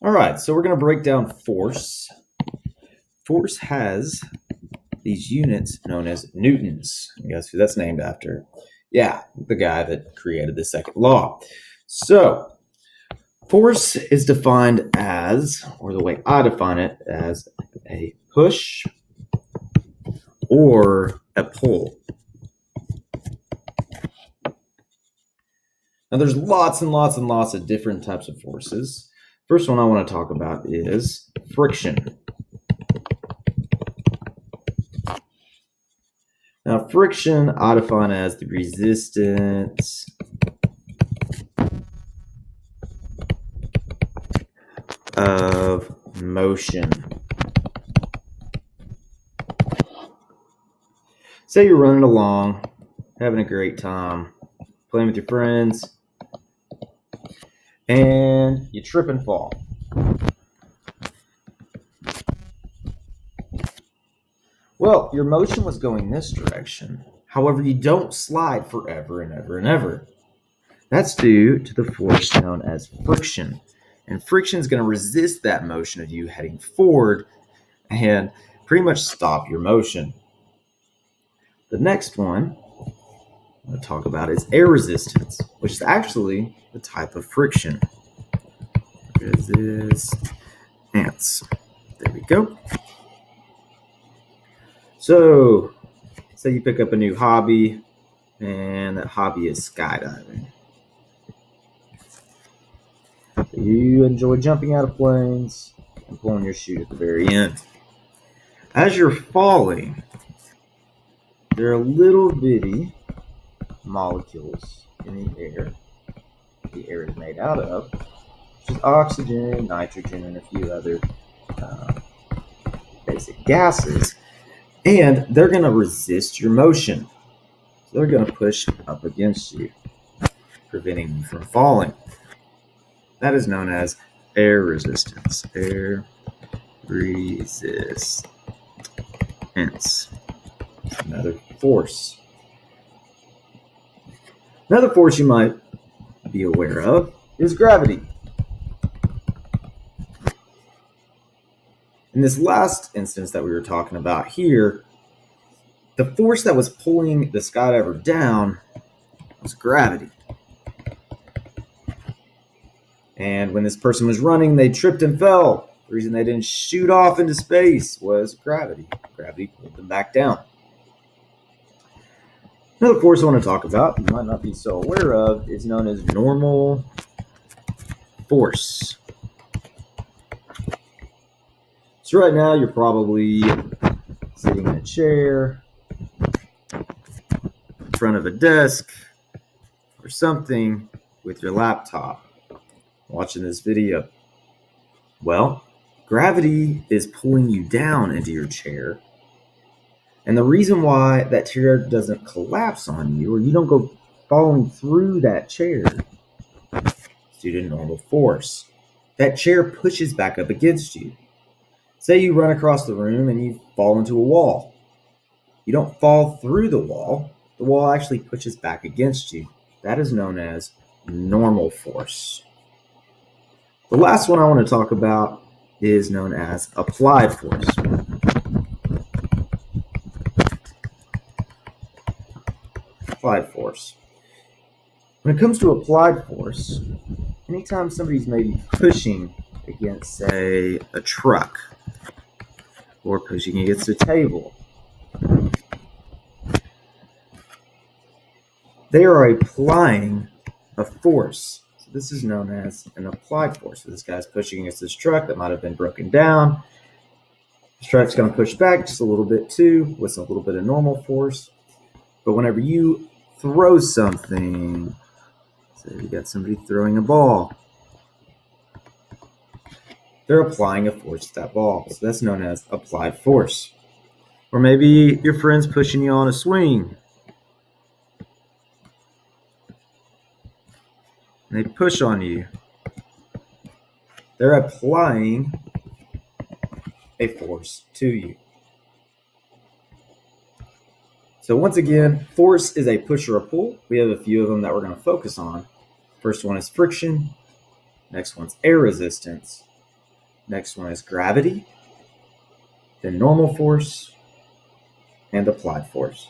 All right, so we're going to break down force. Force has these units known as newtons. Guess who that's named after? Yeah, the guy that created the second law. So, force is defined as, or the way I define it, as a push or a pull. Now, there's lots and lots and lots of different types of forces. First one I want to talk about is friction. Now, friction I define as the resistance of motion. Say you're running along, having a great time, playing with your friends, and you trip and fall. Well, your motion was going this direction. However, you don't slide forever and ever and ever. That's due to the force known as friction. And friction is going to resist that motion of you heading forward and pretty much stop your motion. The next one I'm going to talk about is air resistance, which is actually the type of friction. Resistance. There we go. So, say you pick up a new hobby, and that hobby is skydiving. You enjoy jumping out of planes and pulling your chute at the very end. As you're falling, there are little bitty molecules in the air. The air is made out of, which is oxygen, nitrogen, and a few other basic gases. And they're going to resist your motion. So they're going to push up against you, preventing you from falling. That is known as air resistance. Air resistance. Another force. Another force you might be aware of is gravity. In this last instance that we were talking about here, the force that was pulling the skydiver down was gravity. And when this person was running, they tripped and fell. The reason they didn't shoot off into space was gravity. Gravity pulled them back down. Another force I want to talk about, you might not be so aware of, is known as normal force. So right now you're probably sitting in a chair, in front of a desk, or something with your laptop, watching this video. Well, gravity is pulling you down into your chair. And the reason why that chair doesn't collapse on you, or you don't go falling through that chair, is due to normal force. That chair pushes back up against you. Say you run across the room and you fall into a wall. You don't fall through the wall actually pushes back against you. That is known as normal force. The last one I want to talk about is known as applied force. Applied force. When it comes to applied force, anytime somebody's maybe pushing against, say, a truck or pushing against a table, they are applying a force. So this is known as an applied force. So this guy's pushing against this truck that might have been broken down. This truck's going to push back just a little bit too, with a little bit of normal force. But whenever you throw something, say you got somebody throwing a ball, they're applying a force to that ball. So that's known as applied force. Or maybe your friend's pushing you on a swing. And they push on you. They're applying a force to you. So once again, force is a push or a pull. We have a few of them that we're going to focus on. First one is friction. Next one's air resistance. Next one is gravity, then normal force, and applied force.